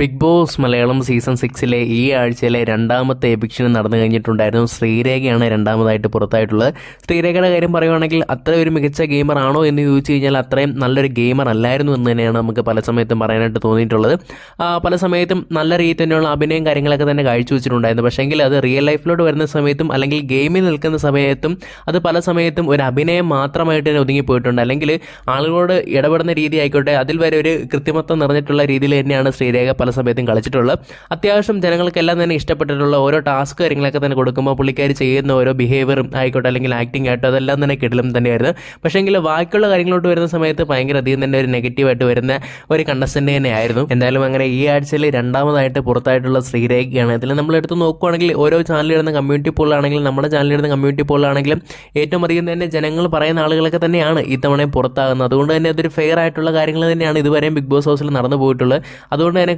Big boss Malayalam season 6 ഈ ആഴ്ചയിലെ രണ്ടാമത്തെ എവിക്ഷൻ നടന്നു കഴിഞ്ഞിട്ടുണ്ടായിരുന്നു. ശ്രീരേഖയാണ് രണ്ടാമതായിട്ട് പുറത്തായിട്ടുള്ളത്. ശ്രീരേഖയുടെ കാര്യം പറയുവാണെങ്കിൽ അത്ര ഒരു മികച്ച ഗെയിമർ ആണോ എന്ന് ചോദിച്ചു കഴിഞ്ഞാൽ അത്രയും നല്ലൊരു ഗെയിമർ അല്ലായിരുന്നു എന്ന് തന്നെയാണ് നമുക്ക് പല സമയത്തും പറയാനായിട്ട് തോന്നിയിട്ടുള്ളത്. പല സമയത്തും നല്ല രീതിയിൽ തന്നെയുള്ള അഭിനയം കാര്യങ്ങളൊക്കെ തന്നെ കാഴ്ചവെച്ചിട്ടുണ്ടായിരുന്നു. പക്ഷേങ്കിൽ അത് റിയൽ ലൈഫിലോട്ട് വരുന്ന സമയത്തും അല്ലെങ്കിൽ ഗെയിമിൽ നിൽക്കുന്ന സമയത്തും അത് പല സമയത്തും ഒരു അഭിനയം മാത്രമായിട്ട് തന്നെ ഒതുങ്ങിപ്പോയിട്ടുണ്ട്. അല്ലെങ്കിൽ ആളുകളോട് ഇടപെടുന്ന രീതി ആയിക്കോട്ടെ, അതിൽ വരെ ഒരു കൃത്രിമത്വം നിറഞ്ഞിട്ടുള്ള രീതിയിൽ തന്നെയാണ് ശ്രീരേഖ പല സമയത്തും കളിച്ചിട്ടുള്ളത്. അത്യാവശ്യം ജനങ്ങൾക്കെല്ലാം തന്നെ ഇഷ്ടപ്പെട്ടിട്ടുള്ള ഓരോ ടാസ്ക് കാര്യങ്ങളൊക്കെ തന്നെ കൊടുക്കുമ്പോൾ പുള്ളിക്കാർ ചെയ്യുന്ന ഓരോ ബിഹേവിയറും ആയിക്കോട്ടെ അല്ലെങ്കിൽ ആക്ടിംഗ് ആയിട്ടോ അതെല്ലാം തന്നെ കിടലും തന്നെയായിരുന്നു. പക്ഷേങ്കിൽ ബാക്കിയുള്ള കാര്യങ്ങളോട്ട് വരുന്ന സമയത്ത് ഭയങ്കര അധികം തന്നെ ഒരു നെഗറ്റീവായിട്ട് വരുന്ന ഒരു കണ്ടസ്റ്റന്റ് തന്നെയായിരുന്നു. എന്തായാലും അങ്ങനെ ഈ ആഴ്ചയിൽ രണ്ടാമതായിട്ട് പുറത്തായിട്ടുള്ള ശ്രീരേഖയാണ്. ഇതിൽ നമ്മൾ എടുത്ത് നോക്കുകയാണെങ്കിൽ ഓരോ ചാനലിടുന്ന കമ്മ്യൂണിറ്റി പോളാണെങ്കിലും നമ്മുടെ ചാനലിടുന്ന കമ്മ്യൂണിറ്റി പോളാണെങ്കിലും ഏറ്റവും അധികം തന്നെ ജനങ്ങൾ പറയുന്ന ആളുകളൊക്കെ തന്നെയാണ് ഇത്തവണയും പുറത്താകുന്നത്. അതുകൊണ്ട് തന്നെ അതൊരു ഫെയർ ആയിട്ടുള്ള കാര്യങ്ങൾ തന്നെയാണ് ഇതുവരെയും ബിഗ് ബോസ് ഹൗസിൽ നടന്നു പോയിട്ടുള്ളത്. അതുകൊണ്ട് തന്നെ